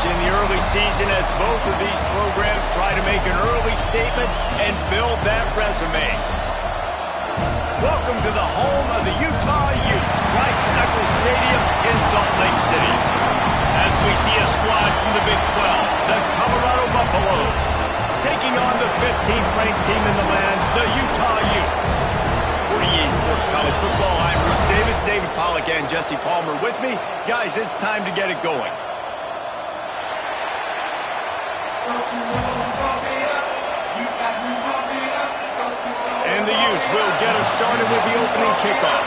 in the early season as both of these programs try to make an early statement and build that resume. Welcome to the home of the Utah Utes, Ncaa26 Stadium in Salt Lake City. As we see a squad from the Big 12, the Colorado Buffaloes, taking on the 15th ranked team in the land, the Utah Utes. For EA Sports College Football, I'm Rece Davis, David Pollack, and Jesse Palmer with me. Guys, it's time to get it going. And the Utes will get us started with the opening kickoff.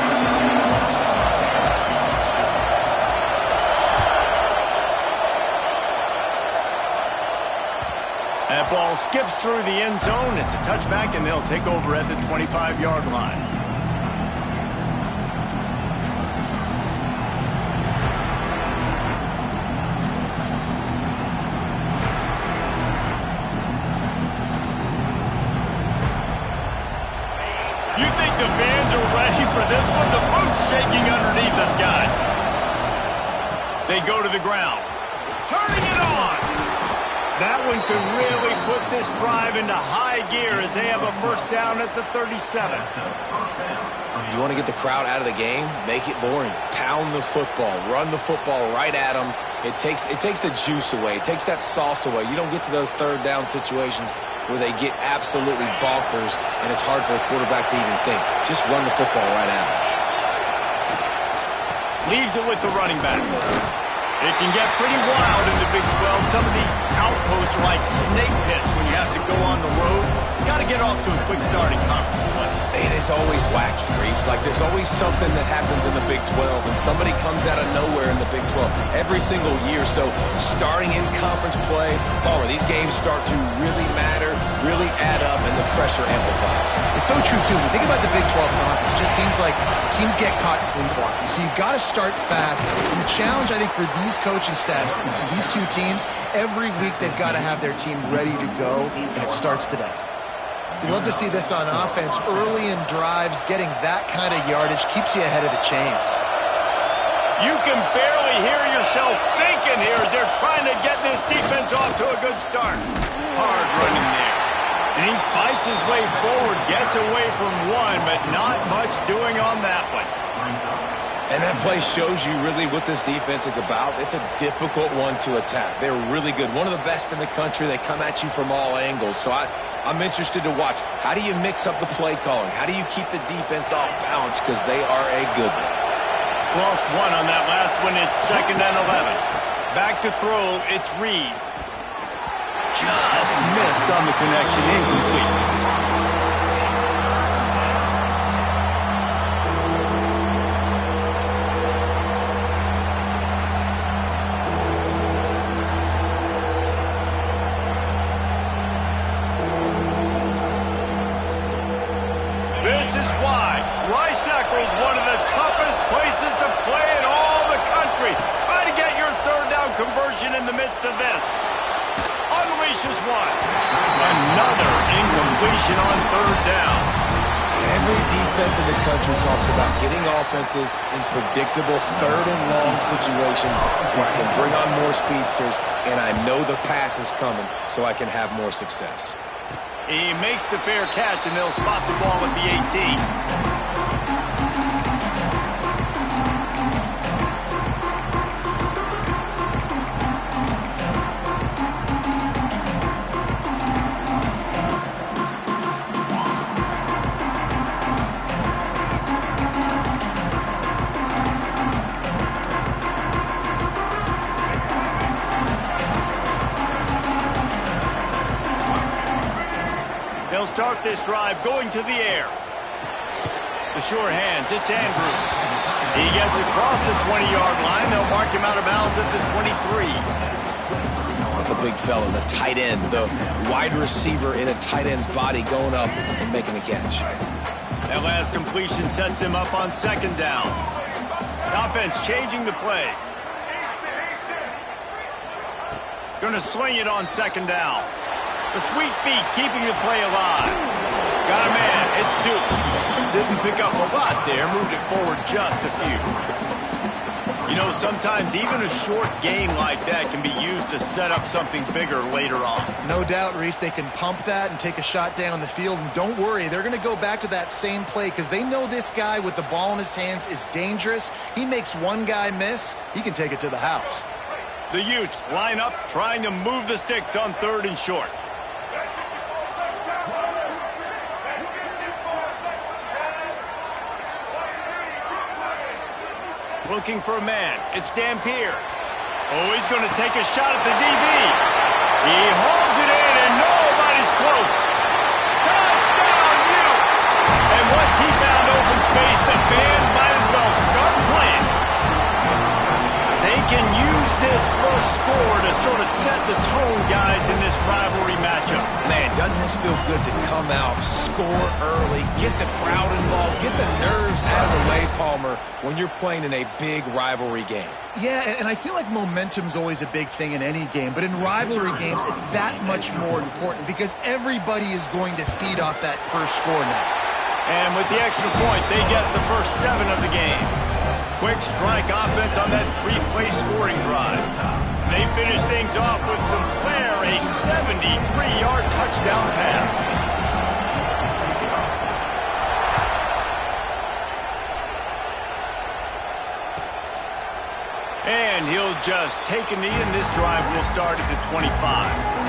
That ball skips through the end zone. It's a touchback, and they'll take over at the 25-yard line. You think the fans are ready for this one? The booth's shaking underneath us, guys. They go to the ground. Turning it on. That one could really put this drive into high gear as they have a first down at the 37. You want to get the crowd out of the game? Make it boring. Pound the football. Run the football right at them. It takes the juice away. It takes that sauce away. You don't get to those third down situations where they get absolutely bonkers and it's hard for the quarterback to even think. Just run the football right at them. Leaves it with the running back. It can get pretty wild in the Big 12. Some of these outposts are like snake pits when you have to go on the road. Got to get off to a quick start in conference play. It is always wacky, Reese. Like there's always something that happens in the Big 12, and somebody comes out of nowhere in the Big 12 every single year. So starting in conference play, Palmer, these games start to really matter, really add up, and the pressure amplifies. It's so true, too. When you think about the Big 12 conference, it just seems like teams get caught sleepwalking. So you've got to start fast. And the challenge, I think, for these coaching staffs, these two teams, every week they've got to have their team ready to go, and it starts today. You love to see this on offense. Early in drives, getting that kind of yardage keeps you ahead of the chains. You can barely hear yourself thinking here as they're trying to get this defense off to a good start. Hard running there. And he fights his way forward, gets away from one, but not much doing on that one. And that play shows you really what this defense is about. It's a difficult one to attack. They're really good. One of the best in the country. They come at you from all angles. So I'm interested to watch. How do you mix up the play calling? How do you keep the defense off balance? Because they are a good one. Lost one on that last one. It's 2nd and 11. Back to throw. It's Reed. Just missed on the connection. Incomplete. This is why Ncaa26 is one of the toughest places to play in all the country. Try to get your third down conversion in the midst of this. Unleashes one. Another incompletion on third down. Every defense in the country talks about getting offenses in predictable third and long situations where I can bring on more speedsters and I know the pass is coming so I can have more success. He makes the fair catch, and they'll spot the ball at the 18. They'll start this drive going to the air. The sure hands, it's Andrews. He gets across the 20-yard line. They'll mark him out of bounds at the 23. The big fella, the tight end, the wide receiver in a tight end's body going up and making the catch. That last completion sets him up on 2nd down. Offense changing the play. Gonna swing it on 2nd down. The sweet feet keeping the play alive. Got a man. It's Duke. Didn't pick up a lot there. Moved it forward just a few. You know, sometimes even a short game like that can be used to set up something bigger later on. No doubt, Reese, they can pump that and take a shot down the field. And don't worry, they're going to go back to that same play because they know this guy with the ball in his hands is dangerous. He makes one guy miss, he can take it to the house. The Utes line up, trying to move the sticks on 3rd and short. Looking for a man. It's Dampier. Oh, he's going to take a shot at the DB. He holds it in, and nobody's close. Touchdown, Utes! And once he found open space, the band might as well start playing. They can use this first score to sort of set the tone, guys, in this rivalry matchup. Man, doesn't this feel good to come out, score early, get the crowd involved, get the nerves out of the way, Palmer, when you're playing in a big rivalry game? Yeah, and I feel like momentum's always a big thing in any game, but in rivalry games, it's that much more important because everybody is going to feed off that first score now. And with the extra point, they get the first 7 of the game. Quick strike offense on that 3-play scoring drive. They finish things off with some flair, a 73-yard touchdown pass. And he'll just take a knee, and this drive will start at the 25.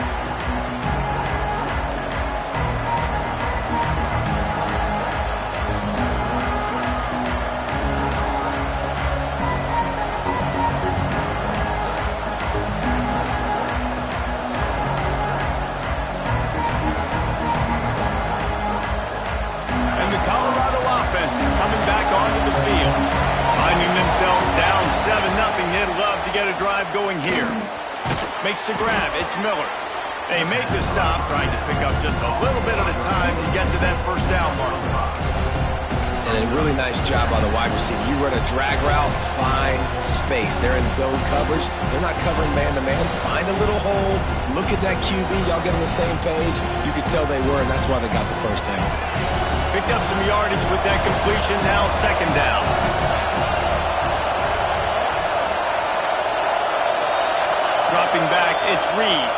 They'd love to get a drive going here. Makes the grab. It's Miller. They make the stop, trying to pick up just a little bit at a time to get to that first down mark. And a really nice job by the wide receiver. You run a drag route, find space. They're in zone coverage. They're not covering man-to-man. Find a little hole. Look at that QB. Y'all get on the same page. You could tell they were, and that's why they got the first down. Picked up some yardage with that completion. Now 2nd down. Dropping back, it's Reed.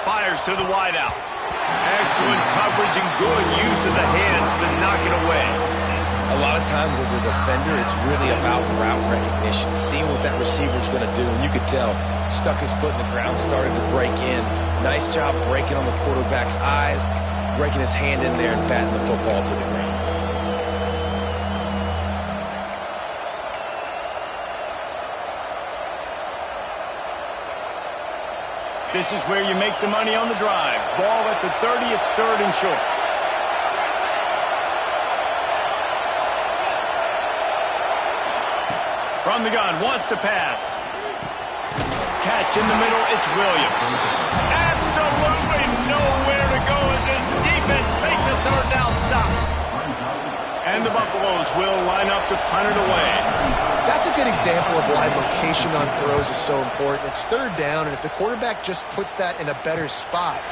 Fires to the wideout. Excellent coverage and good use of the hands to knock it away. A lot of times as a defender, it's really about route recognition, seeing what that receiver's going to do. And you could tell, stuck his foot in the ground, started to break in. Nice job breaking on the quarterback's eyes, breaking his hand in there and batting the football to the ground. This is where you make the money on the drive. Ball at the 30, it's 3rd and short. From the gun, wants to pass. Catch in the middle, it's Williams. Absolutely nowhere to go as his defense makes a 3rd down stop. And the Buffaloes will line up to punt it away. That's a good example of why location on throws is so important. It's 3rd down, and if the quarterback just puts that in a better spot,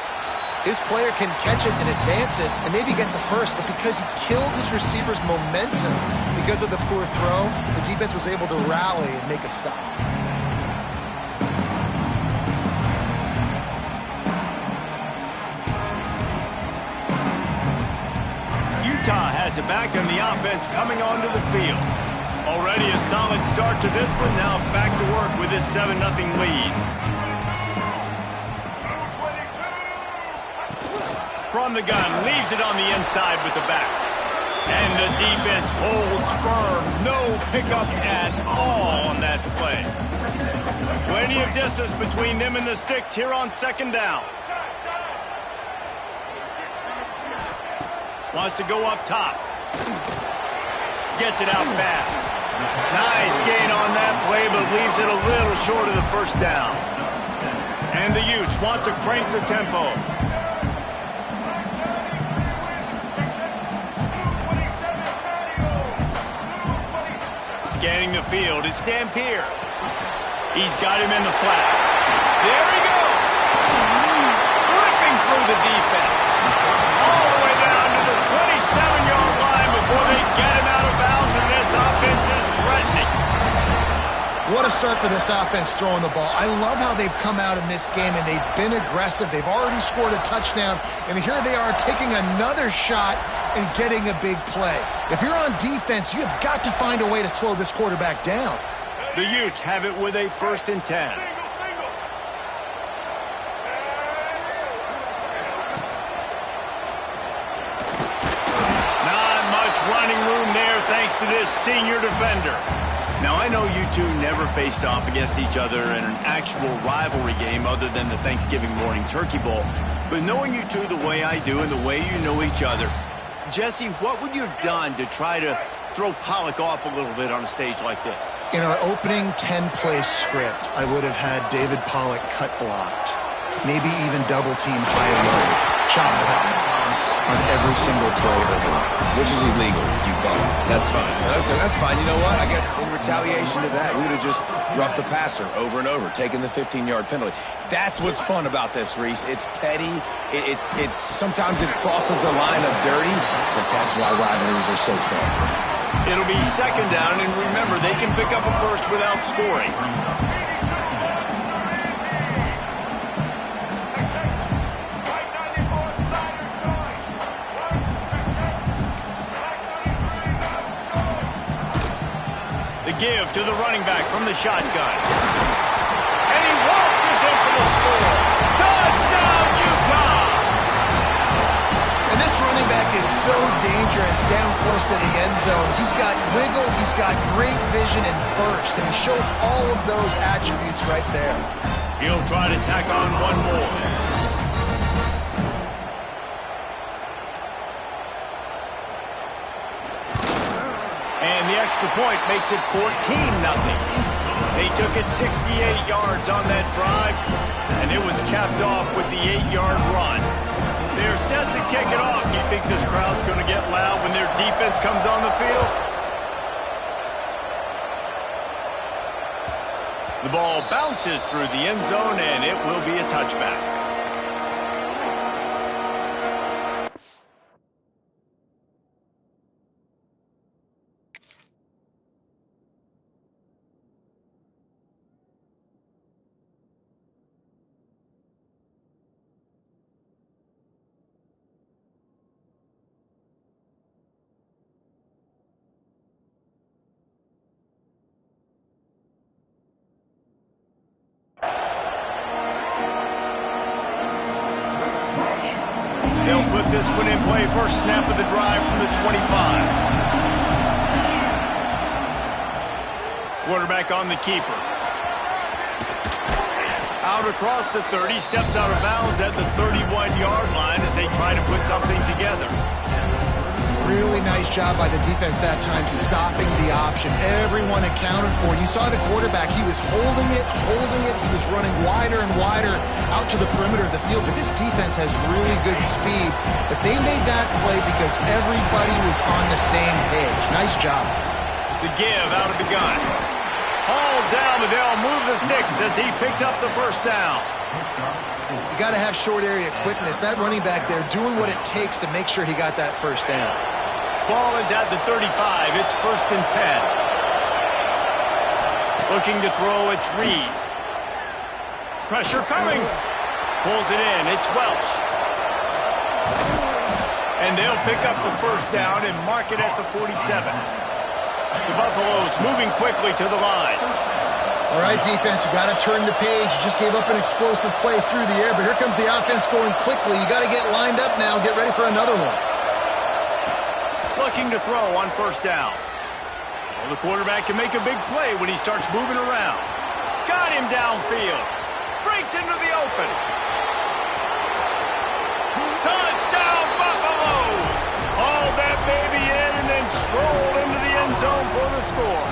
his player can catch it and advance it and maybe get the first, but because he killed his receiver's momentum because of the poor throw, the defense was able to rally and make a stop. Utah has it back on the offense coming onto the field. Already a solid start to this one. Now back to work with this 7-0 lead. From the gun, leaves it on the inside with the back. And the defense holds firm. No pickup at all on that play. Plenty of distance between them and the sticks here on 2nd down. Wants to go up top. Gets it out fast. Nice gain on that play, but leaves it a little short of the first down. And the Utes want to crank the tempo. Scanning the field, it's Dampier. He's got him in the flat. There he goes. Ripping through the defense. All the way down to the 27-yard line before they get him out of bounds, and this offense is threatening. start for this offense throwing the ball. I love how they've come out in this game, and they've been aggressive. They've already scored a touchdown, and here they are taking another shot and getting a big play. If you're on defense, you have got to find a way to slow this quarterback down. The Utes have it with a 1st and 10. Not much running room there thanks to this senior defender. Now, I know you two never faced off against each other in an actual rivalry game other than the Thanksgiving morning turkey bowl. But knowing you two the way I do and the way you know each other, Jesse, what would you have done to try to throw Pollock off a little bit on a stage like this? In our opening 10-play script, I would have had David Pollock cut blocked, maybe even double-team high and low, chop blocked on every single play or block. Which is illegal, you bum. That's fine. That's fine. You know what? I guess in retaliation to that, we would have just roughed the passer over and over, taking the 15-yard penalty. That's what's fun about this, Reese. It's petty. It's sometimes it crosses the line of dirty, but that's why rivalries are so fun. It'll be 2nd down, and remember, they can pick up a first without scoring. Give to the running back from the shotgun. And he waltzes in for the score. Touchdown, Utah! And this running back is so dangerous down close to the end zone. He's got wiggle, he's got great vision and burst, and he showed all of those attributes right there. He'll try to tack on one more. Extra point makes it 14-0. They took it 68 yards on that drive, and it was capped off with the 8-yard run. They're set to kick it off. Do you think this crowd's going to get loud when their defense comes on the field? The ball bounces through the end zone, and it will be a touchback. They'll put this one in play. First snap of the drive from the 25. Quarterback on the keeper. Out across the 30, steps out of bounds at the 31-yard line as they try to put something together. Really nice job by the defense that time, stopping the option. Everyone accounted for it. You saw the quarterback. He was holding it. He was running wider and wider out to the perimeter of the field. But this defense has really good speed. But they made that play because everybody was on the same page. Nice job. The give out of the gun. Hauled down, but they'll move the sticks as he picks up the first down. You got to have short area quickness. That running back there doing what it takes to make sure he got that first down. Ball is at the 35. It's 1st and 10. Looking to throw, it's Reed. Pressure coming. Pulls it in. It's Welch. And they'll pick up the first down and mark it at the 47. The Buffaloes moving quickly to the line. All right, defense, you got to turn the page. You just gave up an explosive play through the air, but here comes the offense going quickly. You got to get lined up now. Get ready for another one. Looking to throw on first down. Well, the quarterback can make a big play when he starts moving around. Got him downfield. Breaks into the open. Touchdown, Buffaloes! Haul that baby in and then stroll into the end zone for the score.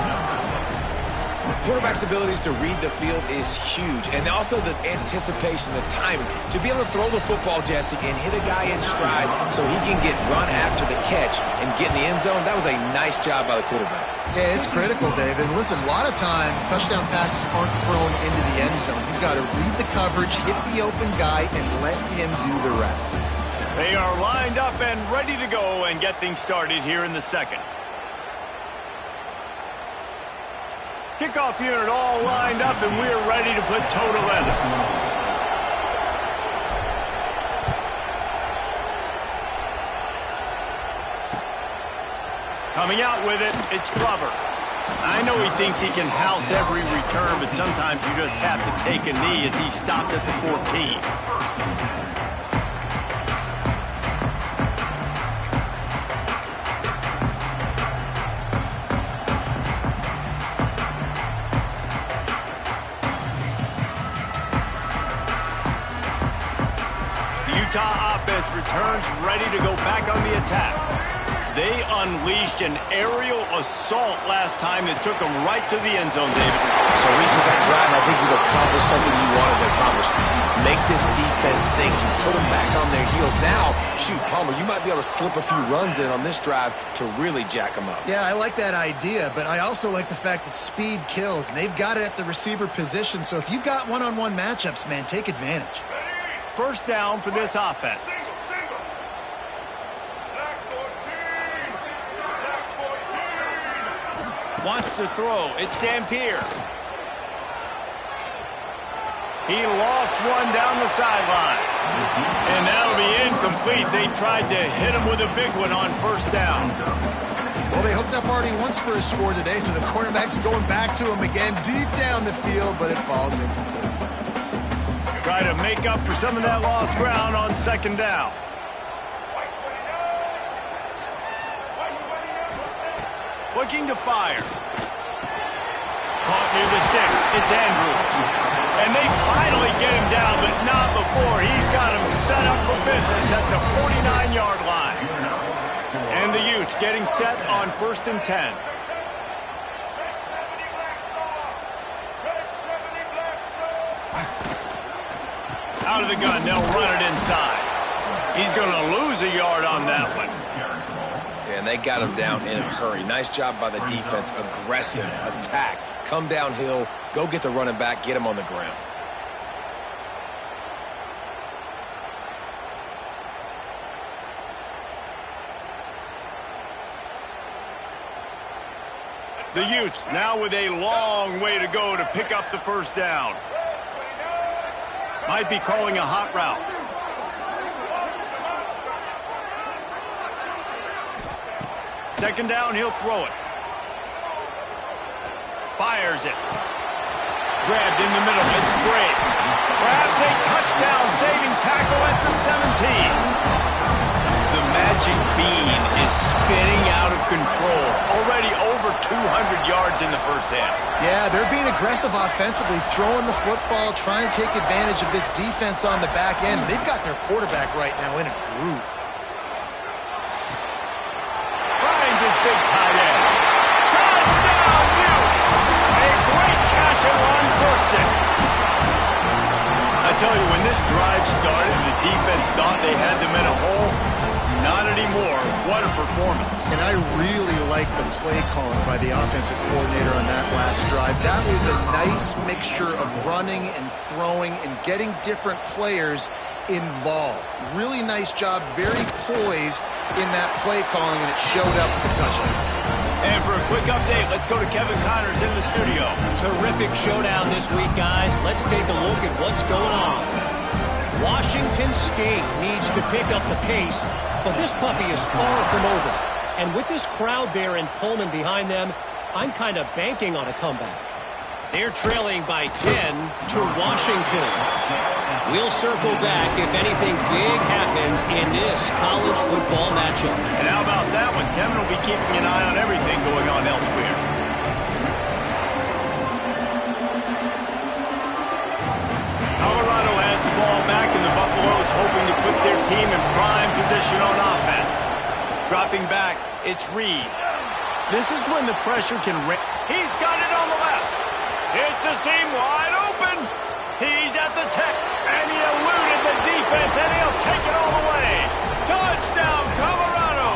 Quarterback's abilities to read the field is huge, and also the anticipation, the timing. To be able to throw the football, Jesse, and hit a guy in stride so he can get run after the catch and get in the end zone, that was a nice job by the quarterback. Yeah, it's critical, David. Listen, a lot of times touchdown passes aren't thrown into the end zone. You've got to read the coverage, hit the open guy, and let him do the rest. They are lined up and ready to go and get things started here in the second. Kickoff unit all lined up, and we're ready to put toe to leather. Coming out with it, it's Glover. I know he thinks he can house every return, but sometimes you just have to take a knee as he stopped at the 14. Utah offense returns ready to go back on the attack. They unleashed an aerial assault last time that took them right to the end zone, David. So, Reese, with that drive, I think you've accomplished something you wanted to accomplish. Make this defense think. You put them back on their heels. Now, shoot, Palmer, you might be able to slip a few runs in on this drive to really jack them up. Yeah, I like that idea, but I also like the fact that speed kills, and they've got it at the receiver position. So if you've got one-on-one matchups, man, take advantage. First down for this offense. Wants to throw. It's Dampier. He lost one down the sideline. And that'll be incomplete. They tried to hit him with a big one on first down. Well, they hooked up already once for a score today, so the quarterback's going back to him again deep down the field, but it falls incomplete. Try to make up for some of that lost ground on second down. Looking to fire. Caught near the sticks. It's Andrews. And they finally get him down, but not before. He's got him set up for business at the 49-yard line. And the Utes getting set on 1st and 10. Out of the gun, they'll run it inside. He's going to lose a yard on that one. Yeah, and they got him down in a hurry. Nice job by the defense. Aggressive attack. Come downhill, go get the running back, get him on the ground. The Utes now with a long way to go to pick up the first down. Might be calling a hot route. Second down, he'll throw it. Fires it. Grabbed in the middle. It's great. Perhaps a touchdown-saving tackle at the 17. The magic bean is spinning out of control. Already over 200 yards in the first half. Yeah, they're being aggressive offensively, throwing the football, trying to take advantage of this defense on the back end. They've got their quarterback right now in a groove. Finds his big tight end. Touchdown, Utes! A great catch and run for 6. I tell you, when this drive started, the defense thought they had them in a hole. Not anymore. What a performance. And I really like the play calling by the offensive coordinator on that last drive. That was a nice mixture of running and throwing and getting different players involved. Really nice job, very poised in that play calling, and it showed up with the touchdown. And for a quick update, let's go to Kevin Connors in the studio. Terrific showdown this week, guys. Let's take a look at what's going on. Washington State needs to pick up the pace, but this puppy is far from over. And with this crowd there in Pullman behind them, I'm kind of banking on a comeback. They're trailing by 10 to Washington. We'll circle back if anything big happens in this college football matchup. And how about that one? Kevin will be keeping an eye on everything going on elsewhere. Colorado has the ball back, and the Buffaloes hoping to put their team in prime position on offense. Dropping back, it's Reed. This is when the pressure can... He's got it on the left. It's a seam wide open. He's at the tech, and he eluded the defense, and he'll take it all the way. Touchdown, Colorado!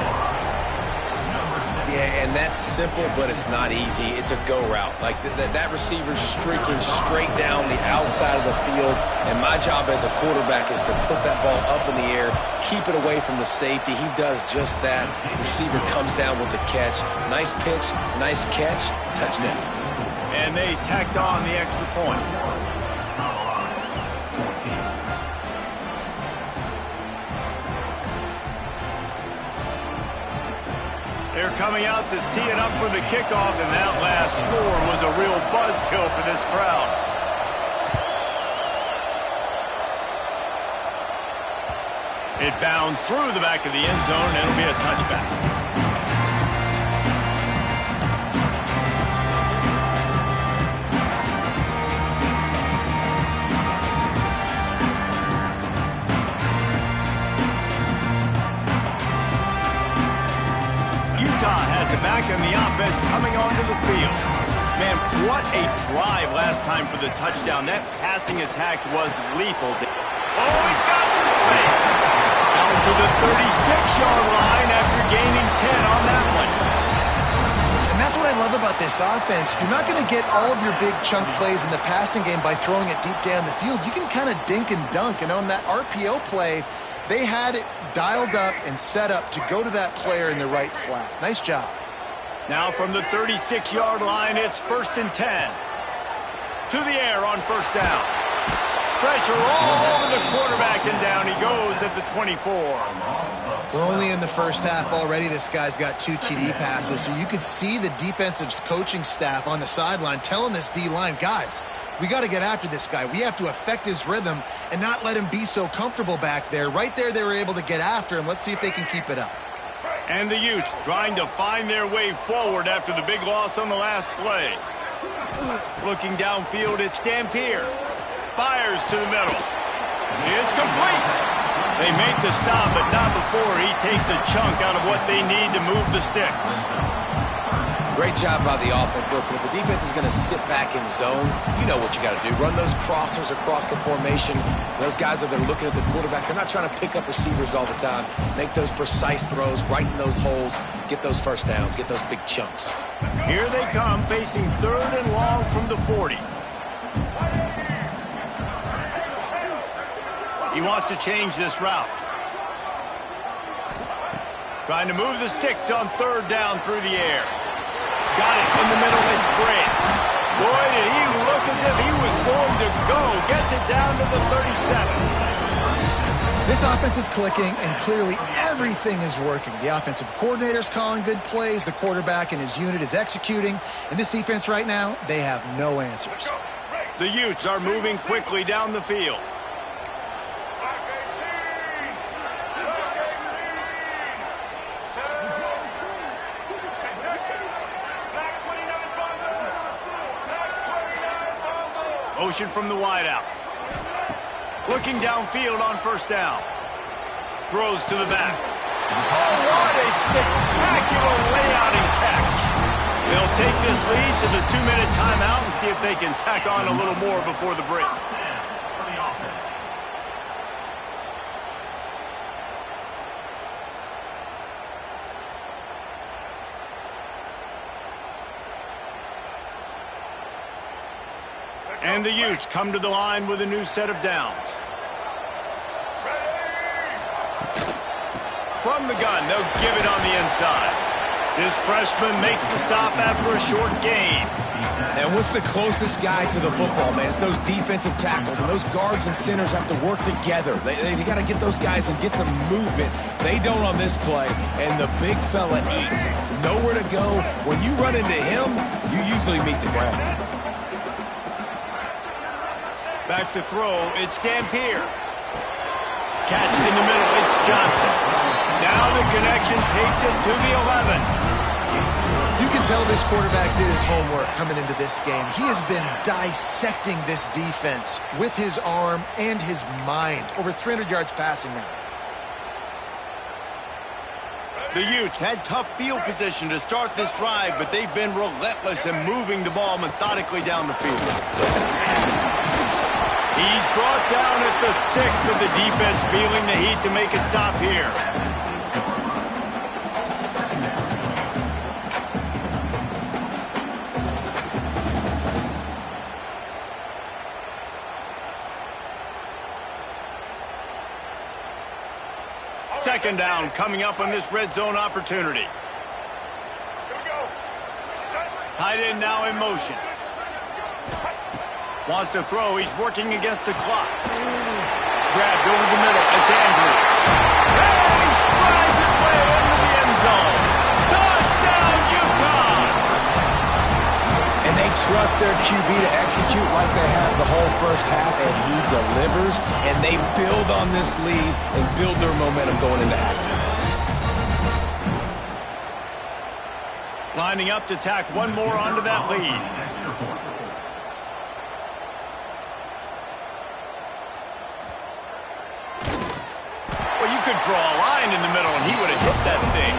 Yeah, Yeah, and that's simple, but it's not easy. It's a go route. Like that receiver's streaking straight down the outside of the field, and my job as a quarterback is to put that ball up in the air, keep it away from the safety. He does just that. Receiver comes down with the catch. Nice pitch, nice catch, touchdown. And they tacked on the extra point. They're coming out to tee it up for the kickoff, and that last score was a real buzzkill for this crowd. It bounds through the back of the end zone, and it'll be a touchback. Back in the offense coming onto the field. Man, what a drive last time for the touchdown. That passing attack was lethal. Oh, he's got some space. Out to the 36-yard line after gaining 10 on that one. And that's what I love about this offense. You're not going to get all of your big chunk plays in the passing game by throwing it deep down the field. You can kind of dink and dunk. And on that RPO play, they had it dialed up and set up to go to that player in the right flat. Nice job. Now from the 36-yard line, it's 1st and 10. To the air on first down. Pressure all over the quarterback, and down he goes at the 24. We're only in the first half already. This guy's got 2 TD passes, so you could see the defensive coaching staff on the sideline telling this D-line, guys, we got to get after this guy. We have to affect his rhythm and not let him be so comfortable back there. Right there, they were able to get after him. Let's see if they can keep it up. And the Utes trying to find their way forward after the big loss on the last play. Looking downfield, it's Dampier. Fires to the middle. It's complete. They make the stop, but not before he takes a chunk out of what they need to move the sticks. Great job by the offense. Listen, if the defense is going to sit back in zone, you know what you got to do. Run those crossers across the formation. Those guys that are looking at the quarterback, they're not trying to pick up receivers all the time. Make those precise throws, right in those holes, get those first downs, get those big chunks. Here they come, facing 3rd and long from the 40. He wants to change this route. Trying to move the sticks on 3rd down through the air. Got it in the middle, it's Brent. Boy, did he look as if he was going to go. Gets it down to the 37. This offense is clicking, and clearly everything is working. The offensive coordinator's calling good plays. The quarterback and his unit is executing. And this defense right now, they have no answers. The Utes are moving quickly down the field. Motion from the wideout. Looking downfield on first down. Throws to the back. Oh, what a spectacular layout and catch. They'll take this lead to the 2-minute timeout and see if they can tack on a little more before the break. And the Utes come to the line with a new set of downs. From the gun, they'll give it on the inside. This freshman makes the stop after a short gain. And what's the closest guy to the football, man? It's those defensive tackles, and those guards and centers have to work together. They got to get those guys and get some movement. They don't on this play, and the big fella eats. Nowhere to go. When you run into him, you usually meet the ground. Back to throw, it's Dampier. Catch in the middle, it's Johnson. Now the connection takes it to the 11. You can tell this quarterback did his homework coming into this game. He has been dissecting this defense with his arm and his mind. Over 300 yards passing now. The Utes had tough field position to start this drive, but they've been relentless in moving the ball methodically down the field. He's brought down at the 6, but the defense feeling the heat to make a stop here. Second down coming up on this red zone opportunity. Tight end now in motion. Wants to throw. He's working against the clock. Grabbed over the middle. It's Andrews. And he strides his way into the end zone. Touchdown, Utah! And they trust their QB to execute like they have the whole first half, and he delivers, and they build on this lead and build their momentum going into halftime. Lining up to tack one more onto that lead. Well, you could draw a line in the middle, and he would have hit that thing.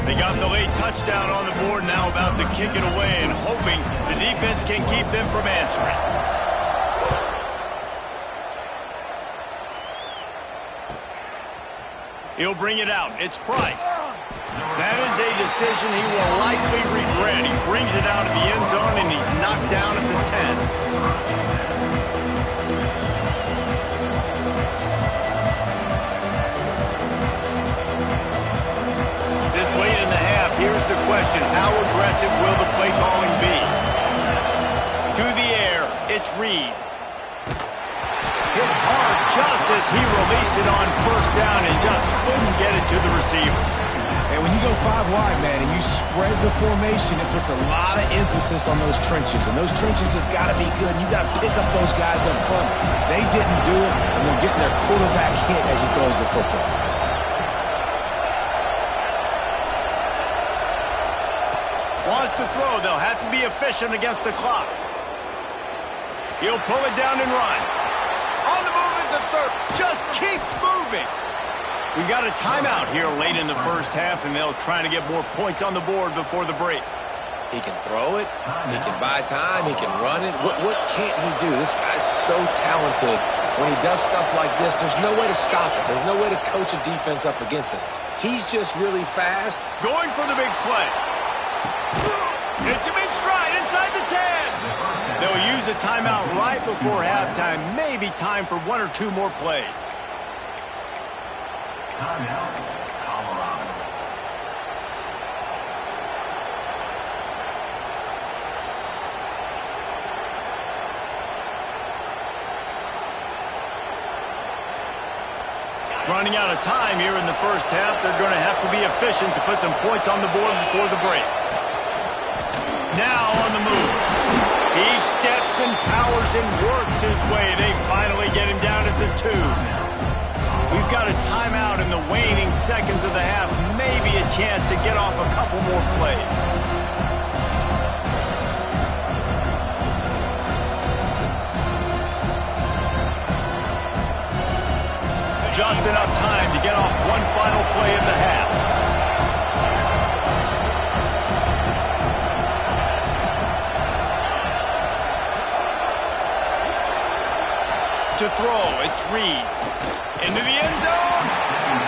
They got the late touchdown on the board, now about to kick it away and hoping the defense can keep them from answering. He'll bring it out. It's Price. That is a decision he will likely regret. He brings it out of the end zone, and he's knocked down at the 10. This late in the half, here's the question. How aggressive will the play calling be? To the air, it's Reed. Hit hard just as he released it on first down and just couldn't get it to the receiver. And when you go 5 wide, man, and you spread the formation, it puts a lot of emphasis on those trenches. And those trenches have got to be good. You got to pick up those guys up front. They didn't do it, and they're getting their quarterback hit as he throws the football. Wants to throw. They'll have to be efficient against the clock. He'll pull it down and run. On the move at the third. Just keeps moving. We got a timeout here late in the first half, and they'll try to get more points on the board before the break. He can throw it. He can buy time. He can run it. What can't he do? This guy's so talented. When he does stuff like this, there's no way to stop it. There's no way to coach a defense up against this. He's just really fast. Going for the big play. It's him in stride inside the 10. They'll use a timeout right before halftime. Maybe time for 1 or 2 more plays. Timeout, Colorado. Running out of time here in the first half. They're going to have to be efficient to put some points on the board before the break. Now on the move. He steps and powers and works his way. They finally get him down at the 2. We've got a timeout in the waning seconds of the half. Maybe a chance to get off a couple more plays. Just enough time to get off one final play in the half. To throw, it's Reed. Into the end zone.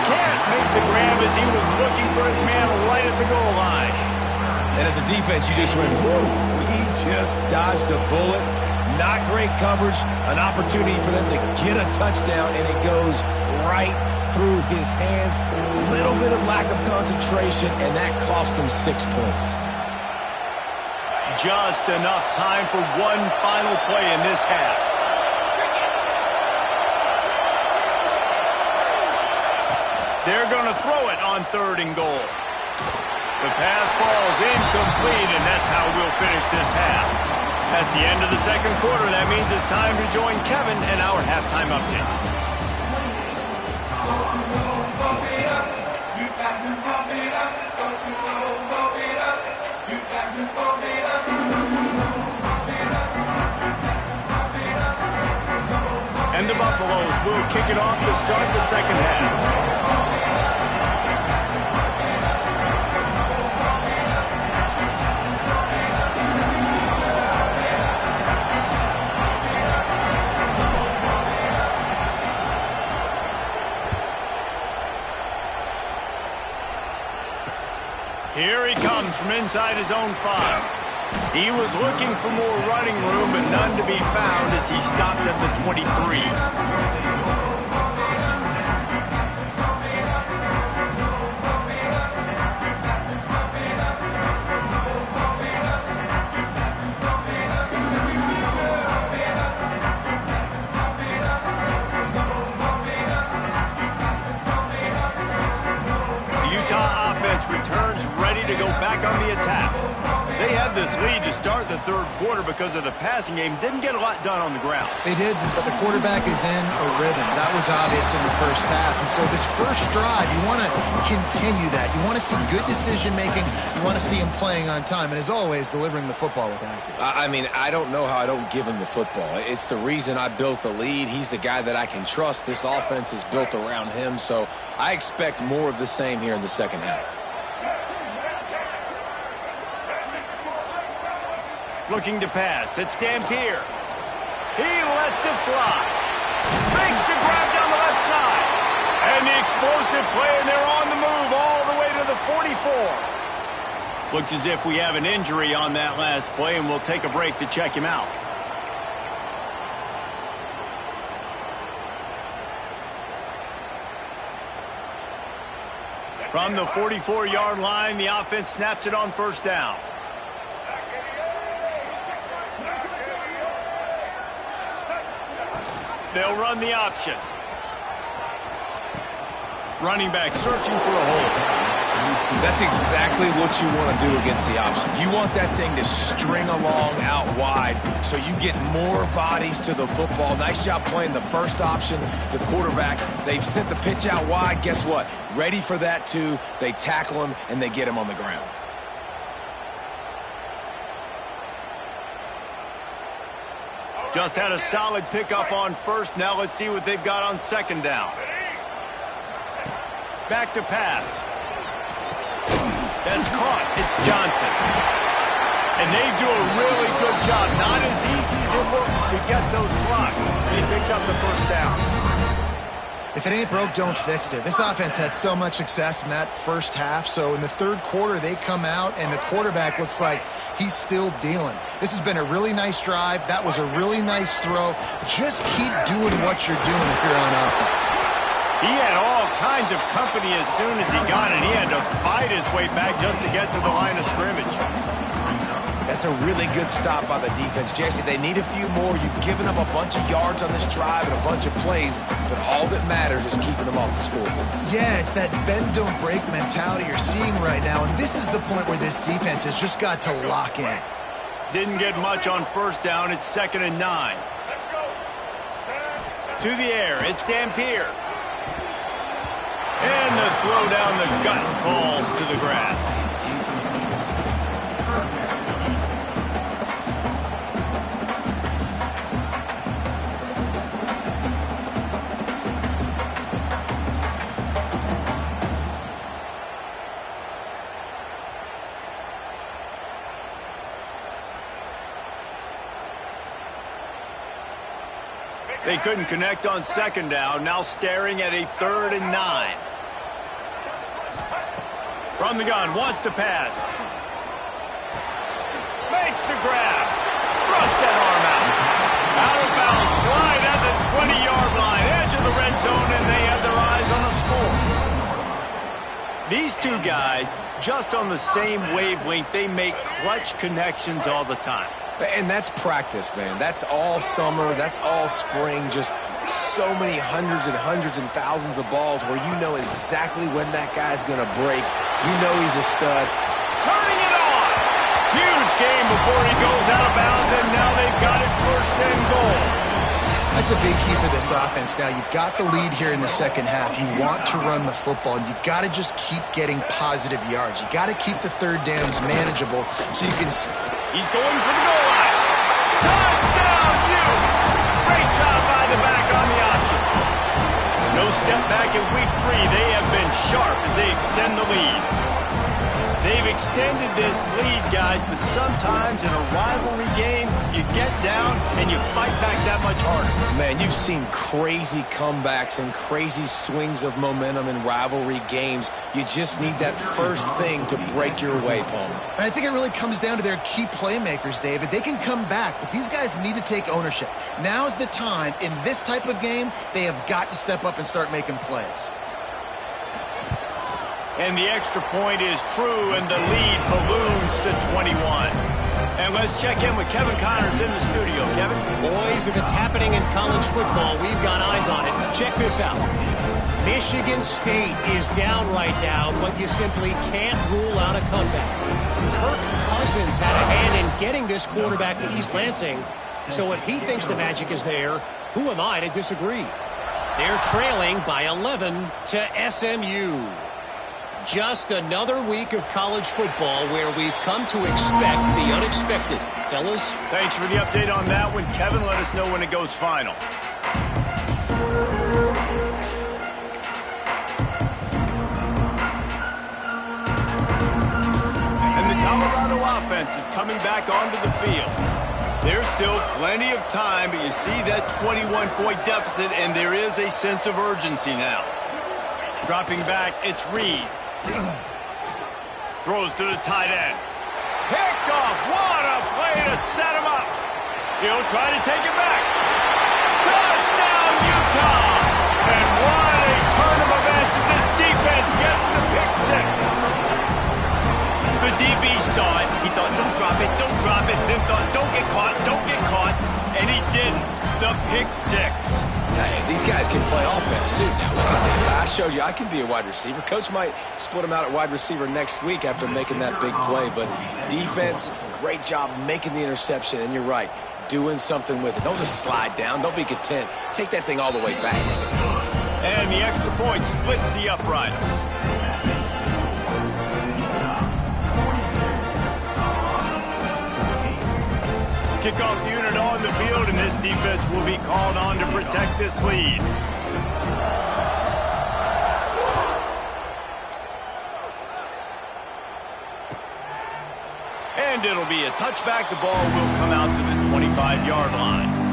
Can't make the grab as he was looking for his man right at the goal line. And as a defense, you just went, whoo, he just dodged a bullet. Not great coverage. An opportunity for them to get a touchdown, and it goes right through his hands. Little bit of lack of concentration, and that cost him 6 points. Just enough time for one final play in this half. They're going to throw it on 3rd and goal. The pass falls incomplete, and that's how we'll finish this half. That's the end of the second quarter. That means it's time to join Kevin and our halftime update. And the Buffaloes will kick it off to start the second half. Here he comes from inside his own 5. He was looking for more running room, but none to be found as he stopped at the 23. Returns ready to go back on the attack. They had this lead to start the third quarter because of the passing game. Didn't get a lot done on the ground. They did, but the quarterback is in a rhythm. That was obvious in the first half. And so this first drive, you want to continue that. You want to see good decision-making. You want to see him playing on time. And as always, delivering the football with accuracy. I mean, I don't know how I don't give him the football. It's the reason I built the lead. He's the guy that I can trust. This offense is built around him. So I expect more of the same here in the second half. Looking to pass. It's Dampier. He lets it fly. Makes the grab down the left side. And the explosive play, and they're on the move all the way to the 44. Looks as if we have an injury on that last play, and we'll take a break to check him out. From the 44-yard line, the offense snaps it on first down. They'll run the option. Running back searching for a hole. That's exactly what you want to do against the option. You want that thing to string along out wide so you get more bodies to the football. Nice job playing the first option, the quarterback. They've sent the pitch out wide. Guess what? Ready for that too. They tackle him and they get him on the ground. Just had a solid pickup on first. Now let's see what they've got on second down. Back to pass. That's caught. It's Johnson. And they do a really good job. Not as easy as it looks to get those blocks. He picks up the first down. If it ain't broke, don't fix it. This offense had so much success in that first half, so in the third quarter, they come out, and the quarterback looks like he's still dealing. This has been a really nice drive. That was a really nice throw. Just keep doing what you're doing if you're on offense. He had all kinds of company as soon as he got it. He had to fight his way back just to get to the line of scrimmage. That's a really good stop by the defense. Jesse, they need a few more. You've given up a bunch of yards on this drive and a bunch of plays, but all that matters is keeping them off the scoreboard. Yeah, it's that bend, don't break mentality you're seeing right now, and this is the point where this defense has just got to lock in. Didn't get much on first down. It's 2nd and 9. To the air. It's Dampier. And the throw down the gut falls to the grass. They couldn't connect on second down. Now staring at a 3rd and 9. From the gun, wants to pass. Makes the grab. Thrust that arm out. Out of bounds, right at the 20-yard line. Edge of the red zone, and they have their eyes on the score. These two guys, just on the same wavelength, they make clutch connections all the time. And that's practice, man. That's all summer. That's all spring. Just so many hundreds and thousands of balls where you know exactly when that guy's going to break. You know he's a stud. Turning it on. Huge game before he goes out of bounds, and now they've got it 1st and goal. That's a big key for this offense. Now, you've got the lead here in the second half. You want to run the football, and you've got to just keep getting positive yards. You got to keep the third downs manageable so you can... He's going for the goal line. Touchdown, Utes! Great job by the back on the option. No step back in week 3. They have been sharp as they extend the lead. They've extended this lead, guys, but sometimes in a rivalry game, you get down and you fight back that much harder. Man, you've seen crazy comebacks and crazy swings of momentum in rivalry games. You just need that first thing to break your way, Palmer. And I think it really comes down to their key playmakers, David. They can come back, but these guys need to take ownership. Now's the time. In this type of game, they have got to step up and start making plays. And the extra point is true, and the lead balloons to 21. And let's check in with Kevin Connors in the studio. Kevin? Boys, if it's happening in college football, we've got eyes on it. Check this out. Michigan State is down right now, but you simply can't rule out a comeback. Kirk Cousins had a hand in getting this quarterback to East Lansing, so if he thinks the magic is there, who am I to disagree? They're trailing by 11 to SMU. Just another week of college football where we've come to expect the unexpected. Fellas? Thanks for the update on that one. Kevin, let us know when it goes final. And the Colorado offense is coming back onto the field. There's still plenty of time, but you see that 21-point deficit, and there is a sense of urgency now. Dropping back, it's Reed. Throws to the tight end. Picked off. What a play to set him up. He'll try to take it back. Touchdown, Utah! And what a turn of events as this defense gets the pick six. The DB saw it. He thought, don't drop it, don't drop it. Then thought, don't get caught, don't get caught. And he didn't. The pick six. Hey, these guys can play offense, too. Now, look at this. I showed you I can be a wide receiver. Coach might split him out at wide receiver next week after making that big play. But defense, great job making the interception. And you're right, doing something with it. Don't just slide down. Don't be content. Take that thing all the way back. And the extra point splits the uprights. Kickoff unit on the field, and this defense will be called on to protect this lead. And it'll be a touchback. The ball will come out to the 25-yard line.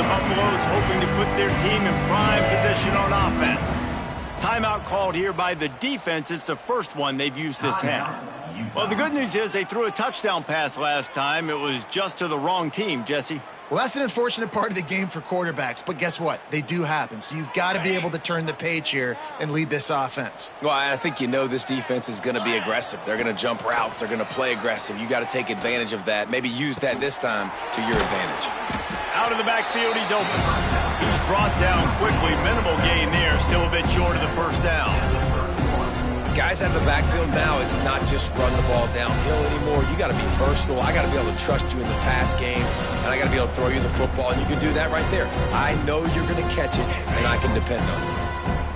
Buffalo's hoping to put their team in prime position on offense. Timeout called here by the defense. It's the first one they've used this half. Well, the good news is they threw a touchdown pass last time. It was just to the wrong team, Jesse. Well, that's an unfortunate part of the game for quarterbacks, but guess what? They do happen. So you've got to be able to turn the page here and lead this offense. Well, I think you know this defense is going to be aggressive. They're going to jump routes. They're going to play aggressive. You got to take advantage of that. Maybe use that this time to your advantage. Out of the backfield, he's open. He's brought down quickly. Minimal gain there. Still a bit short of the first down. Guys at the backfield now, it's not just run the ball downhill anymore. You got to be versatile. I got to be able to trust you in the pass game, and I got to be able to throw you the football, and you can do that right there. I know you're going to catch it, and I can depend on it.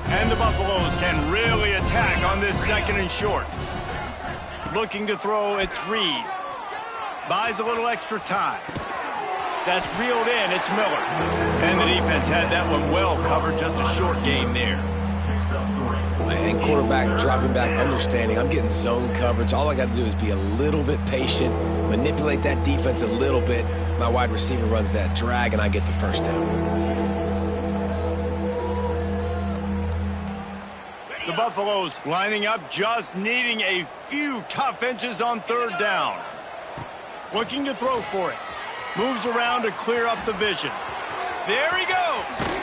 And the Buffaloes can really attack on this second and short. Looking to throw, it's Reed. Buys a little extra time. That's reeled in, it's Miller. And the defense had that one well covered, just a short game there. And quarterback dropping back, understanding I'm getting zone coverage. All I got to do is be a little bit patient, manipulate that defense a little bit. My wide receiver runs that drag, and I get the first down. The Buffaloes lining up, just needing a few tough inches on third down. Looking to throw for it. Moves around to clear up the vision. There he goes.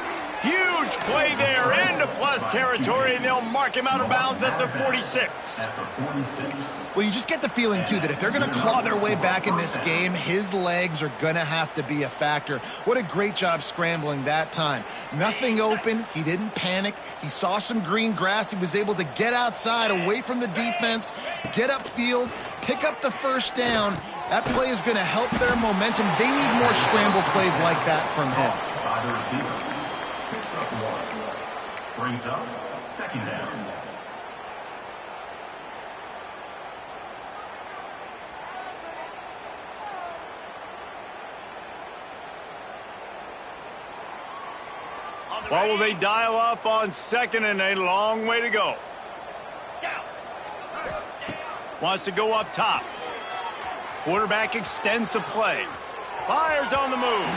Huge play there into plus territory, and they'll mark him out of bounds at the 46. Well, you just get the feeling, too, that if they're going to claw their way back in this game, his legs are going to have to be a factor. What a great job scrambling that time. Nothing open. He didn't panic. He saw some green grass. He was able to get outside, away from the defense, get upfield, pick up the first down. That play is going to help their momentum. They need more scramble plays like that from him. Brings up second down. What will they dial up on second and a long way to go? Wants to go up top. Quarterback extends the play. Fires on the move.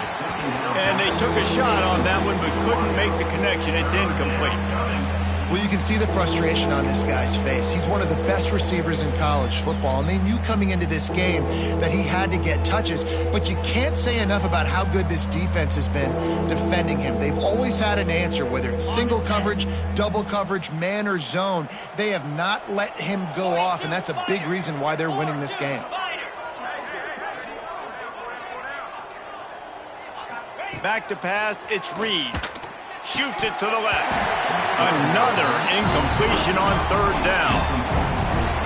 And they took a shot on that one but couldn't make the connection. It's incomplete. Well, you can see the frustration on this guy's face. He's one of the best receivers in college football, and they knew coming into this game that he had to get touches, but you can't say enough about how good this defense has been defending him. They've always had an answer, whether it's single coverage, double coverage, man or zone. They have not let him go off, and that's a big reason why they're winning this game. Back to pass, it's Reed. Shoots it to the left. Another incompletion on third down.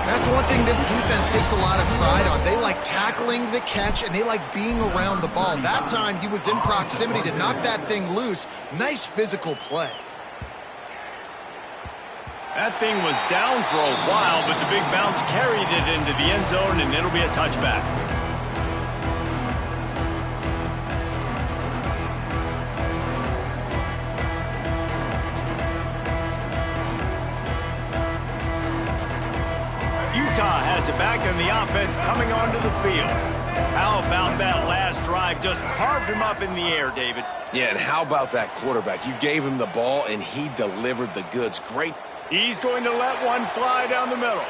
That's one thing this defense takes a lot of pride on. They like tackling the catch, and they like being around the ball. That time, he was in proximity to knock that thing loose. Nice physical play. That thing was down for a while, but the big bounce carried it into the end zone, and it'll be a touchback. Utah has it back, and the offense coming onto the field. How about that last drive? Just carved him up in the air, David. Yeah, and how about that quarterback? You gave him the ball, and he delivered the goods. Great. He's going to let one fly down the middle.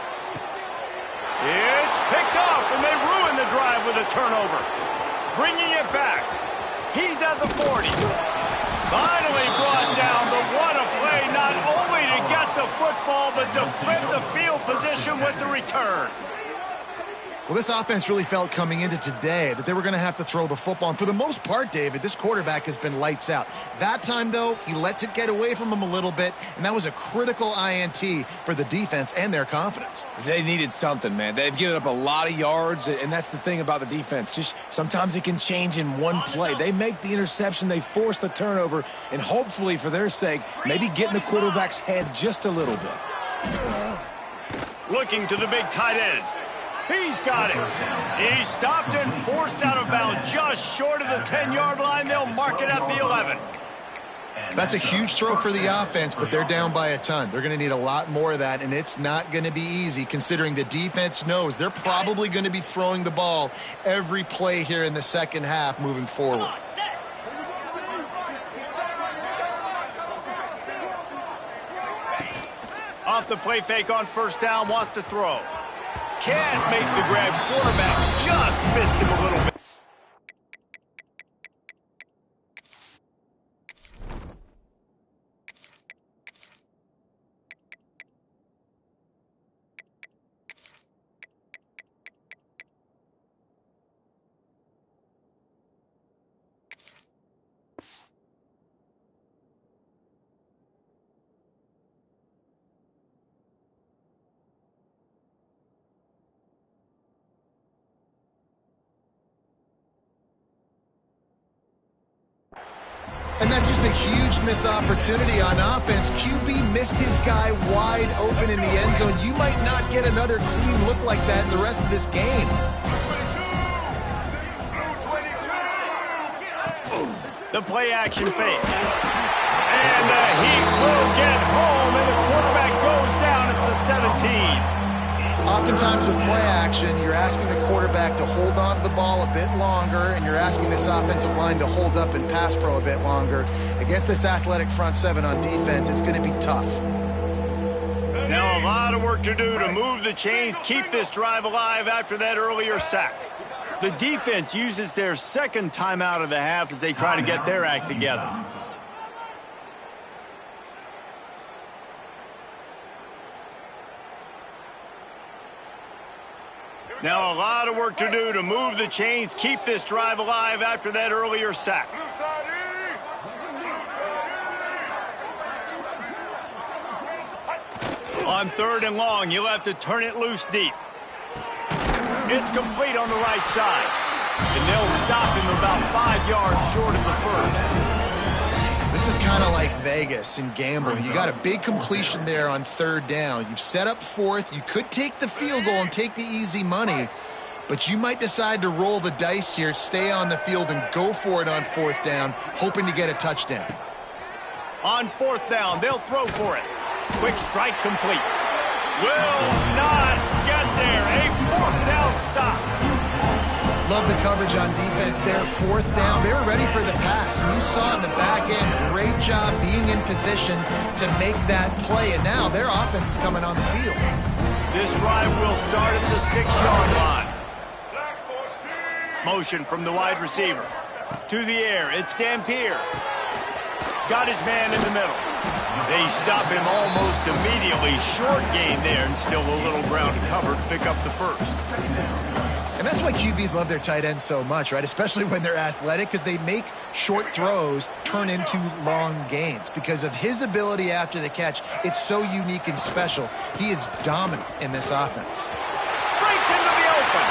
It's picked off, and they ruin the drive with a turnover. Bringing it back. He's at the 40. Finally brought down, but what a play, not only to get the football, but to flip the field position with the return. Well, this offense really felt coming into today that they were going to have to throw the football. And for the most part, David, this quarterback has been lights out. That time, though, he lets it get away from him a little bit, and that was a critical INT for the defense and their confidence. They needed something, man. They've given up a lot of yards, and that's the thing about the defense. Just sometimes it can change in one play. They make the interception, they force the turnover, and hopefully, for their sake, maybe get in the quarterback's head just a little bit. Looking to the big tight end. He's got it. He's stopped and forced out of bounds just short of the 10-yard line. They'll mark it at the 11. That's a huge throw for the offense, but they're down by a ton. They're going to need a lot more of that, and it's not going to be easy considering the defense knows they're probably going to be throwing the ball every play here in the second half moving forward. Off the play fake on first down, wants to throw. Can't make the grab. Quarterback just missed him a little bit. And that's just a huge missed opportunity on offense. QB missed his guy wide open in the end zone. You might not get another clean look like that in the rest of this game. The play action fake. And the Heat will get home, and the quarterback goes down at the 17. Oftentimes with play action, you're asking the quarterback to hold on to the ball a bit longer, and you're asking this offensive line to hold up in pass pro a bit longer. Against this athletic front seven on defense, it's going to be tough. Now a lot of work to do to move the chains, keep this drive alive after that earlier sack. The defense uses their second timeout of the half as they try to get their act together. Now a lot of work to do to move the chains, keep this drive alive after that earlier sack. On third and long, you'll have to turn it loose deep. It's complete on the right side. And they'll stop him about 5 yards short of the first. This is kind of like Vegas in gambling. You got a big completion there on third down. You've set up fourth. You could take the field goal and take the easy money, but you might decide to roll the dice here, stay on the field, and go for it on fourth down, hoping to get a touchdown. On fourth down, they'll throw for it. Quick strike complete. Will not get there. A fourth down stop. Love the coverage on defense there. Fourth down. They were ready for the pass. And you saw in the back end, great job being in position to make that play. And now their offense is coming on the field. This drive will start at the 6-yard line. Motion from the wide receiver. To the air, it's Dampier. Got his man in the middle. They stop him almost immediately. Short gain there, and still a little ground covered. Pick up the first. And that's why QBs love their tight ends so much, right? Especially when they're athletic, because they make short throws turn into long gains. Because of his ability after the catch, it's so unique and special. He is dominant in this offense. Breaks into the open.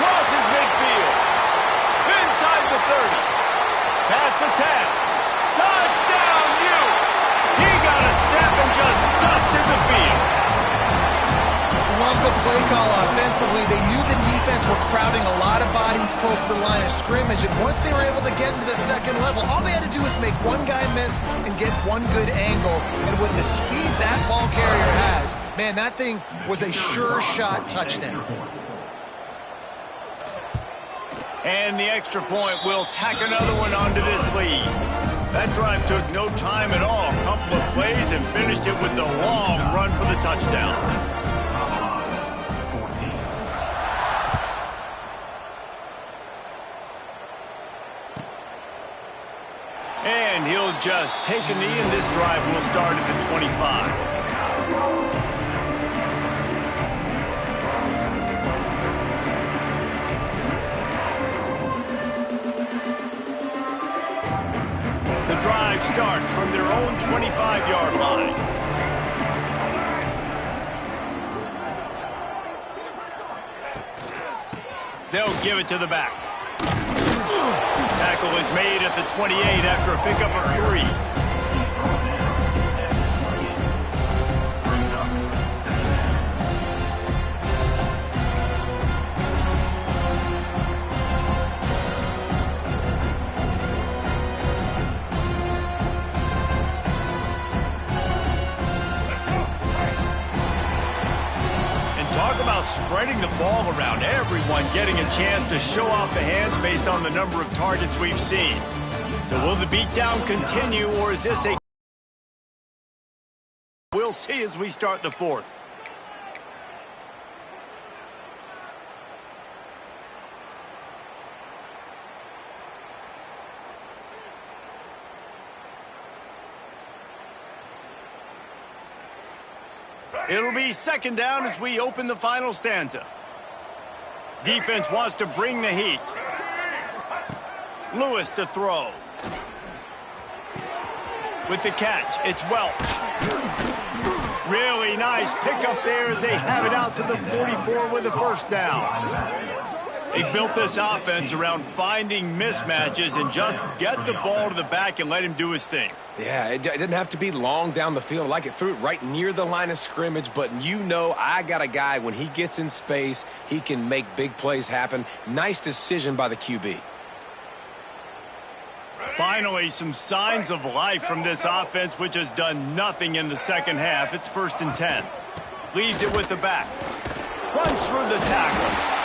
Crosses midfield. Inside the 30. Past the 10. Touchdown, Utes! He got a step and just dusted the field. Love the play call offensively. They knew the defense were crowding a lot of bodies close to the line of scrimmage, and once they were able to get into the second level, all they had to do was make one guy miss and get one good angle. And with the speed that ball carrier has, man, that thing was a sure shot touchdown. And the extra point will tack another one onto this lead. That drive took no time at all. A couple of plays and finished it with the long run for the touchdown. And he'll just take a knee, and this drive will start at the 25. The drive starts from their own 25-yard line. They'll give it to the back. Tackle is made at the 28 after a pickup of 3. Spreading the ball around, everyone getting a chance to show off the hands based on the number of targets we've seen. So will the beatdown continue, or is this a... We'll see as we start the fourth. It'll be second down as we open the final stanza. Defense wants to bring the heat. Lewis to throw. With the catch, it's Welch. Really nice pickup there as they have it out to the 44 with a first down. They built this offense around finding mismatches and just get the ball to the back and let him do his thing. Yeah, it didn't have to be long down the field. Like it threw it right near the line of scrimmage, but you know I got a guy, when he gets in space, he can make big plays happen. Nice decision by the QB. Finally, some signs of life from this offense, which has done nothing in the second half. It's 1st and 10. Leaves it with the back. Runs through the tackle.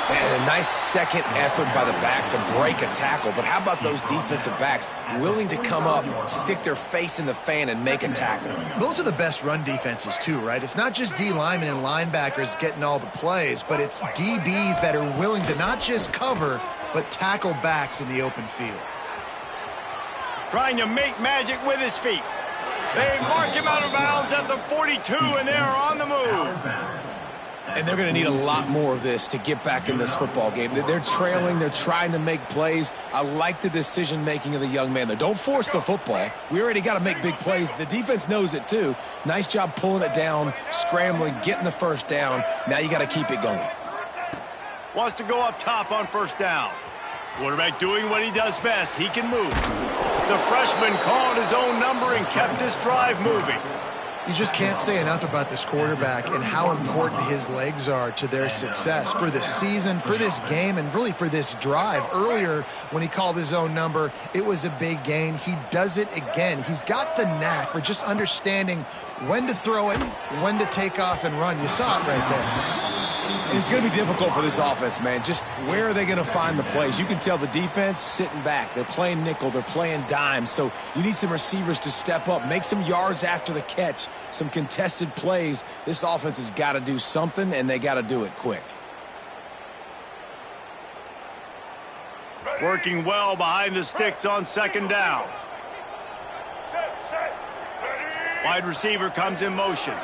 And a nice second effort by the back to break a tackle. But how about those defensive backs willing to come up, stick their face in the fan, and make a tackle? Those are the best run defenses, too, right? It's not just D linemen and linebackers getting all the plays, but it's DBs that are willing to not just cover, but tackle backs in the open field. Trying to make magic with his feet. They mark him out of bounds at the 42, and they are on the move. And they're going to need a lot more of this to get back in this football game. They're trailing. They're trying to make plays. I like the decision-making of the young man, though. Don't force the football. We already got to make big plays. The defense knows it, too. Nice job pulling it down, scrambling, getting the first down. Now you got to keep it going. Wants to go up top on first down. Quarterback doing what he does best. He can move. The freshman called his own number and kept this drive moving. You just can't say enough about this quarterback and how important his legs are to their success for the season, for this game, and really for this drive. Earlier, when he called his own number, it was a big gain. He does it again. He's got the knack for just understanding when to throw it, when to take off and run. You saw it right there. And it's going to be difficult for this offense, man. Just where are they going to find the plays? You can tell the defense sitting back. They're playing nickel. They're playing dime. So you need some receivers to step up, make some yards after the catch, some contested plays. This offense has got to do something, and they got to do it quick. Working well behind the sticks on second down. Wide receiver comes in motion.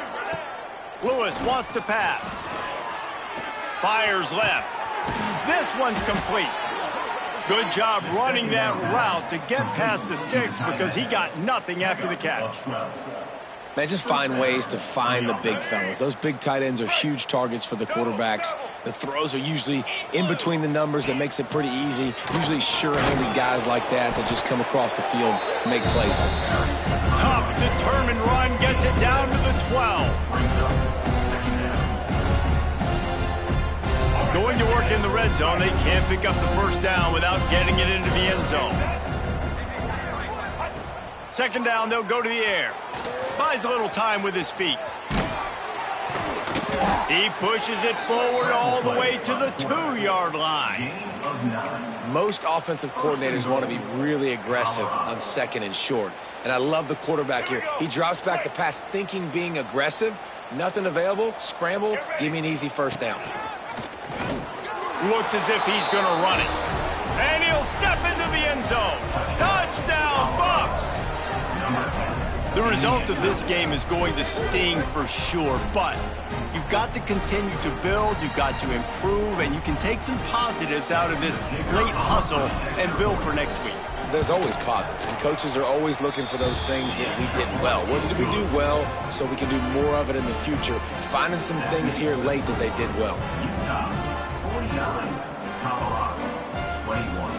Lewis wants to pass. Fires left. This one's complete. Good job running that route to get past the sticks because he got nothing after the catch. Man, just find ways to find the big fellas. Those big tight ends are huge targets for the quarterbacks. The throws are usually in between the numbers. That makes it pretty easy. Usually sure-handed guys like that just come across the field and make plays for them. Tough, determined run gets it down to the 12. Going to work in the red zone, they can't pick up the first down without getting it into the end zone. Second down, they'll go to the air. Buys a little time with his feet. He pushes it forward all the way to the 2-yard line. Most offensive coordinators want to be really aggressive on second and short. And I love the quarterback here. He drops back the pass thinking being aggressive. Nothing available. Scramble. Give me an easy first down. Looks as if he's going to run it. And he'll step into the end zone. Touchdown, Buffs! The result of this game is going to sting for sure, but you've got to continue to build, you've got to improve, and you can take some positives out of this late hustle and build for next week. There's always positives, and coaches are always looking for those things that we did well. What did we do well so we can do more of it in the future? Finding some things here late that they did well. Utah 49, Colorado 21.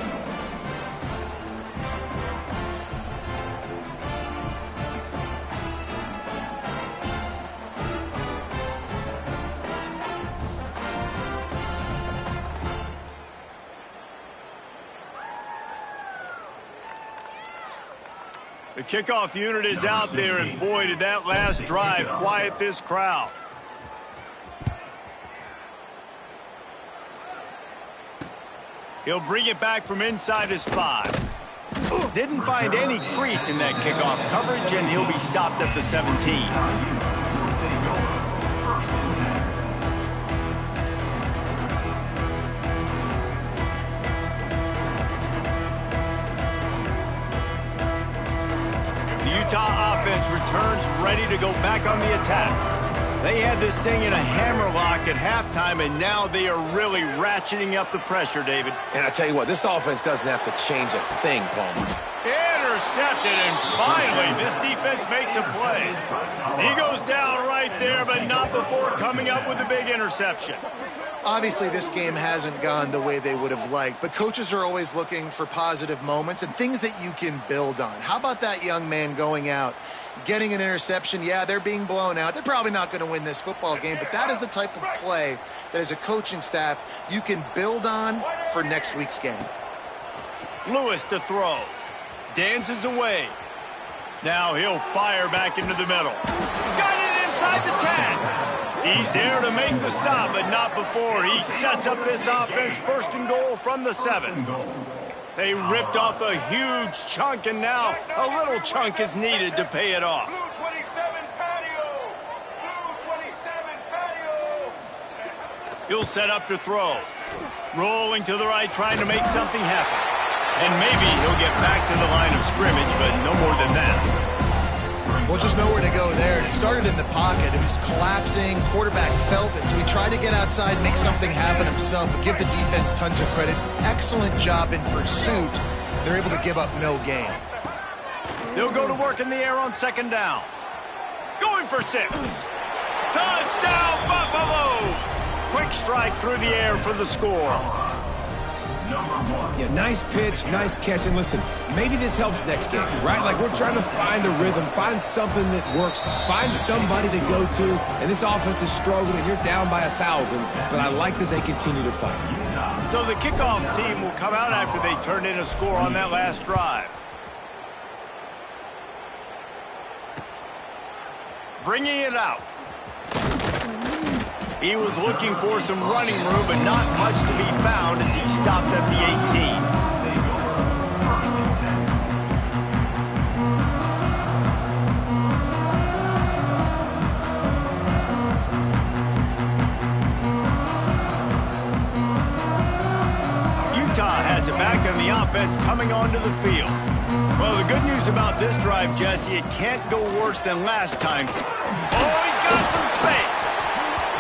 The kickoff unit is out there, and boy, did that last drive quiet this crowd. He'll bring it back from inside his 5. Didn't find any crease in that kickoff coverage, and he'll be stopped at the 17. Utah offense returns ready to go back on the attack. They had this thing in a hammerlock at halftime, and now they are really ratcheting up the pressure, David. And I tell you what, this offense doesn't have to change a thing, Palmer. Intercepted, and finally this defense makes a play. He goes down right there, but not before coming up with a big interception. Obviously, this game hasn't gone the way they would have liked, but coaches are always looking for positive moments and things that you can build on. How about that young man going out, getting an interception? Yeah, they're being blown out. They're probably not going to win this football game, but that is the type of play that as a coaching staff you can build on for next week's game. Lewis to throw. Dances away. Now he'll fire back into the middle. Got it inside the 10. He's there to make the stop, but not before he sets up this offense first and goal from the 7. They ripped off a huge chunk, and now a little chunk is needed to pay it off. Blue 27 patio. Blue 27 patio. He'll set up to throw. Rolling to the right, trying to make something happen. And maybe he'll get back to the line of scrimmage, but no more than that. Well, just nowhere to go there. It started in the pocket. It was collapsing. Quarterback felt it, so he tried to get outside, make something happen himself, but give the defense tons of credit. Excellent job in pursuit. They're able to give up no gain. They'll go to work in the air on second down. Going for 6. Touchdown, Buffaloes! Quick strike through the air for the score. Number 1. Yeah, nice pitch, nice catch. And listen, maybe this helps next game, right? Like we're trying to find a rhythm, find something that works, find somebody to go to. And this offense is struggling, and you're down by 1,000. But I like that they continue to fight. So the kickoff team will come out after they turned in a score on that last drive. Bringing it out. He was looking for some running room, but not much to be found as he stopped at the 18. Utah has it back on the offense coming onto the field. Well, the good news about this drive, Jesse, it can't go worse than last time. Oh, he's got some space.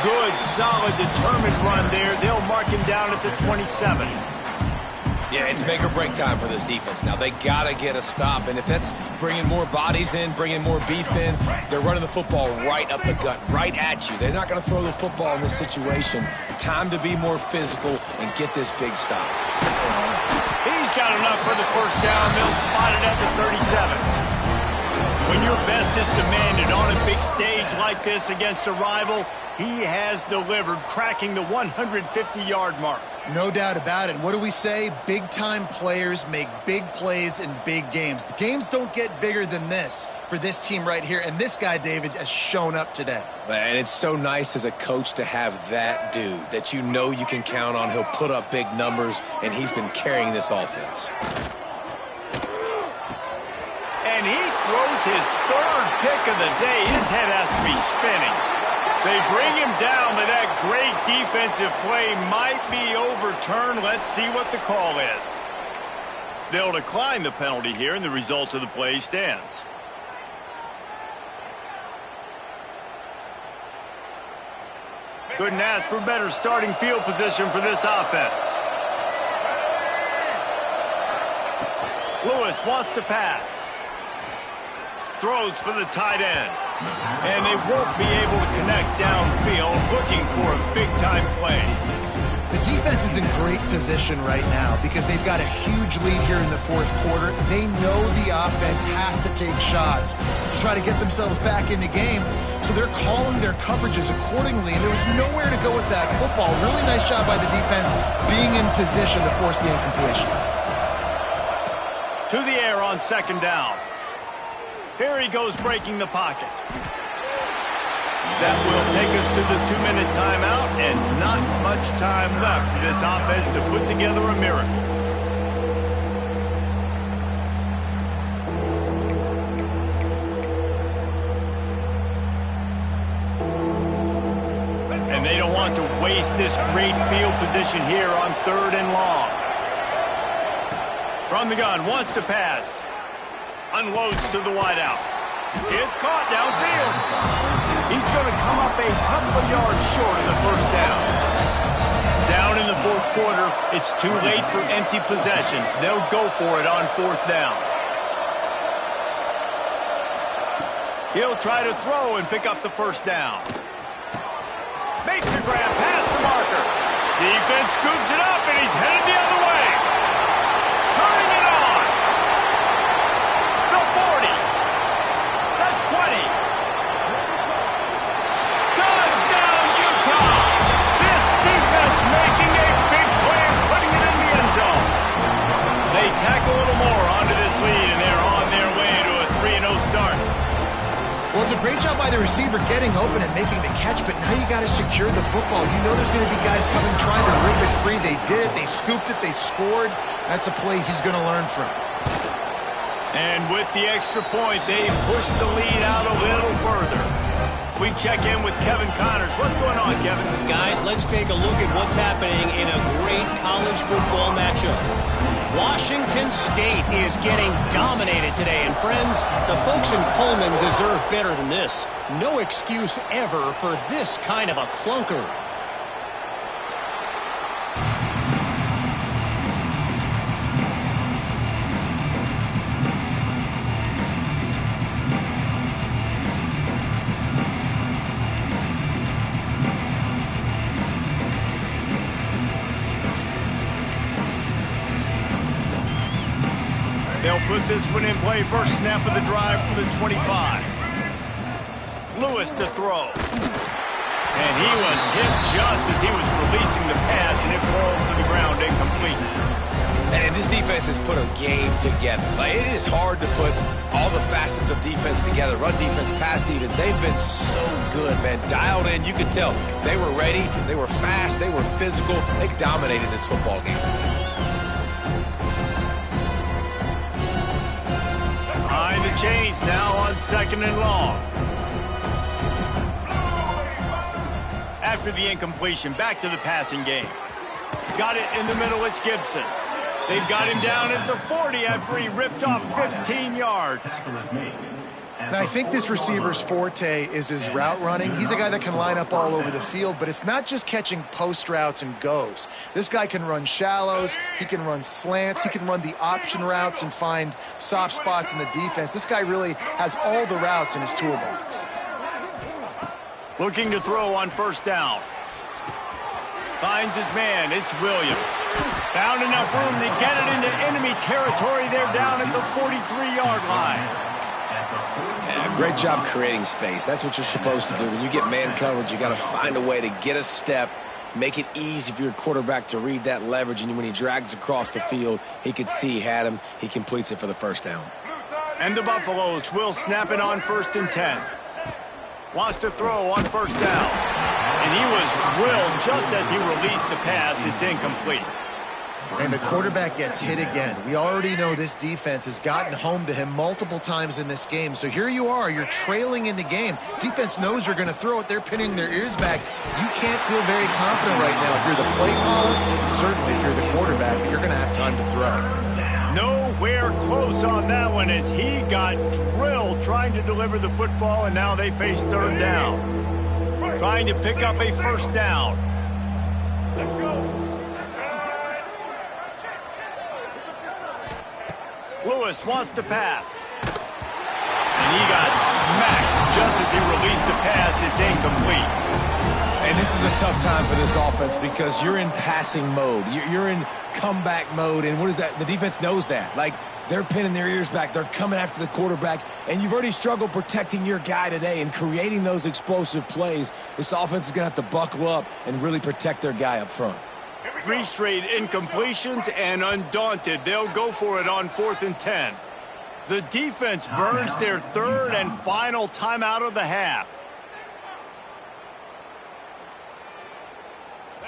Good, solid, determined run there. They'll mark him down at the 27. Yeah, it's make or break time for this defense. Now, they got to get a stop. And if that's bringing more bodies in, bringing more beef in, they're running the football right up the gut, right at you. They're not going to throw the football in this situation. Time to be more physical and get this big stop. He's got enough for the first down. They'll spot it at the 37. When your best is demanded on a big stage like this against a rival, he has delivered, cracking the 150-yard mark. No doubt about it. What do we say? Big-time players make big plays in big games. The games don't get bigger than this for this team right here, and this guy, David, has shown up today. And it's so nice as a coach to have that dude that you know you can count on. He'll put up big numbers, and he's been carrying this offense. And he throws his third pick of the day. His head has to be spinning. They bring him down, but that great defensive play might be overturned. Let's see what the call is. They'll decline the penalty here, and the result of the play stands. Couldn't ask for better starting field position for this offense. Lewis wants to pass. Throws for the tight end. And they won't be able to connect downfield, looking for a big-time play. The defense is in great position right now because they've got a huge lead here in the fourth quarter. They know the offense has to take shots to try to get themselves back in the game. So they're calling their coverages accordingly, and there was nowhere to go with that football. Really nice job by the defense being in position to force the incompletion. To the air on second down. Here he goes breaking the pocket. That will take us to the 2-minute timeout, and not much time left for this offense to put together a miracle. And they don't want to waste this great field position here on 3rd and long. From the gun, wants to pass. Unloads to the wideout. It's caught downfield. He's going to come up a couple of yards short of the first down. Down in the fourth quarter, it's too late for empty possessions. They'll go for it on 4th down. He'll try to throw and pick up the first down. Makes a grab past the marker. Defense scoops it up, and he's headed the other way. Turning it on. The 40. The 20. Touchdown, Utah. This defense making a big play and putting it in the end zone. They tack a little more onto this lead, and they're on their way to a 3-0 start. Well, it's a great job by the receiver getting open and making the catch, but now you got to secure the football. You know there's going to be guys coming trying to rip it free. They did it. They scooped it. They scored. That's a play he's going to learn from. And with the extra point, they push the lead out a little further. We check in with Kevin Connors. What's going on, Kevin? Guys, let's take a look at what's happening in a great college football matchup. Washington State is getting dominated today. And friends, the folks in Pullman deserve better than this. No excuse ever for this kind of a clunker. put this one in play. First snap of the drive from the 25. Lewis to throw. And he was hit just as he was releasing the pass, and it falls to the ground incomplete. And this defense has put a game together. Like, it is hard to put all the facets of defense together. Run defense, pass defense. They've been so good, man. Dialed in. You could tell they were ready. They were fast. They were physical. They dominated this football game. Behind the chains now on 2nd and long. After the incompletion, back to the passing game. Got it in the middle. It's Gibson. They've got him down at the 40 after he ripped off 15 yards. And I think this receiver's forte is his route running. He's a guy that can line up all over the field, but it's not just catching post routes and goes. This guy can run shallows, he can run slants, he can run the option routes and find soft spots in the defense. This guy really has all the routes in his toolbox. Looking to throw on 1st down. Finds his man. It's Williams. Found enough room to get it into enemy territory. They're down at the 43-yard line. Yeah, great job creating space. That's what you're supposed to do. When you get man coverage, you got to find a way to get a step, make it easy for your quarterback to read that leverage, and when he drags across the field, he could see he had him. He completes it for the 1st down. And the Buffaloes will snap it on 1st and 10. Wants to throw on 1st down. And he was drilled just as he released the pass. It's incomplete. And the quarterback gets hit again. We already know this defense has gotten home to him multiple times in this game. So here you are, you're trailing in the game. Defense knows you're going to throw it. They're pinning their ears back. You can't feel very confident right now if you're the play caller, and certainly if you're the quarterback, that you're going to have time to throw. Nowhere close on that one as he got drilled trying to deliver the football, and now they face 3rd down. Trying to pick up a 1st down. Let's go. Lewis wants to pass. And he got smacked just as he released the pass. It's incomplete. And this is a tough time for this offense because you're in passing mode. You're in comeback mode. And what is that? The defense knows that. Like, they're pinning their ears back. They're coming after the quarterback. And you've already struggled protecting your guy today and creating those explosive plays. This offense is going to have to buckle up and really protect their guy up front. 3 straight incompletions, and undaunted, they'll go for it on 4th and 10. The defense burns their 3rd and final timeout of the half.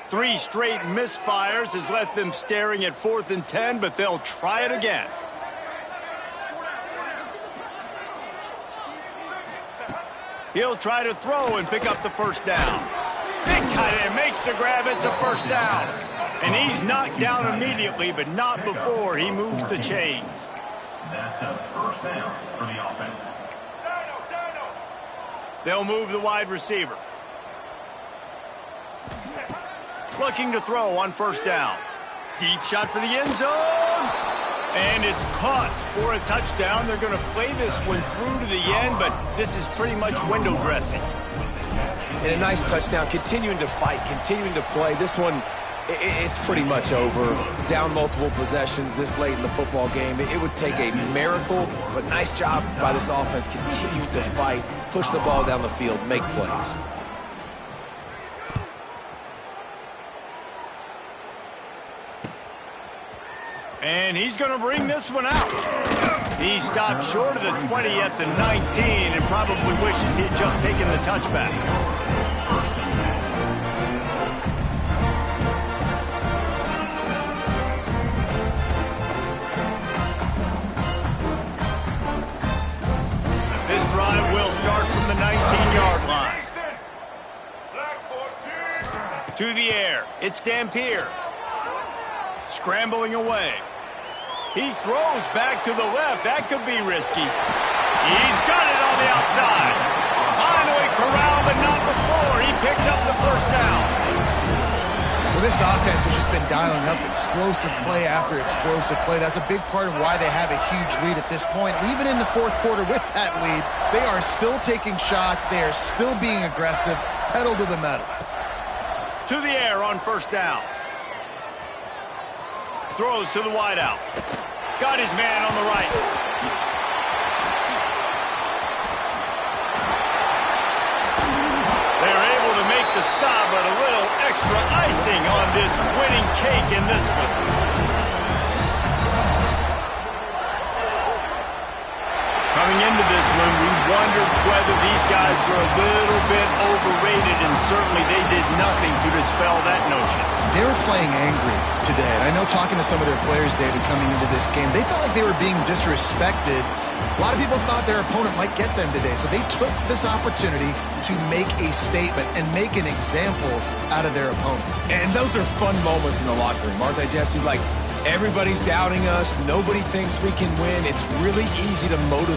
3 straight misfires has left them staring at 4th and 10, but they'll try it again. He'll try to throw and pick up the 1st down. Big tight end makes the grab. It's a 1st down. And he's knocked down immediately, but not before he moves the chains. That's a 1st down for the offense. They'll move the wide receiver. Looking to throw on 1st down. Deep shot for the end zone. And it's caught for a touchdown. They're going to play this one through to the end, but this is pretty much window dressing. And a nice touchdown, continuing to fight, continuing to play. This one, it's pretty much over. Down multiple possessions this late in the football game. It would take a miracle, but nice job by this offense continuing to fight, push the ball down the field, make plays. And he's going to bring this one out. He stopped short of the 20 at the 19 and probably wishes he'd just taken the touchback. This drive will start from the 19-yard line. To the air. It's Dampier. Scrambling away. He throws back to the left. That could be risky. He's got it on the outside. Finally corralled, but not before. He picks up the 1st down. Well, this offense has just been dialing up explosive play after explosive play. That's a big part of why they have a huge lead at this point. Even in the 4th quarter with that lead, they are still taking shots. They are still being aggressive. Pedal to the metal. To the air on 1st down. Throws to the wideout. Got his man on the right. stop, but a little extra icing on this winning cake in this one. Coming into this one, we wondered whether these guys were a little bit overrated, and certainly they did nothing to dispel that notion. They were playing angry today. And I know talking to some of their players, David, coming into this game, they felt like they were being disrespected. A lot of people thought their opponent might get them today, so they took this opportunity to make a statement and make an example out of their opponent. And those are fun moments in the locker room, aren't they, Jesse? Like, everybody's doubting us. Nobody thinks we can win. It's really easy to motivate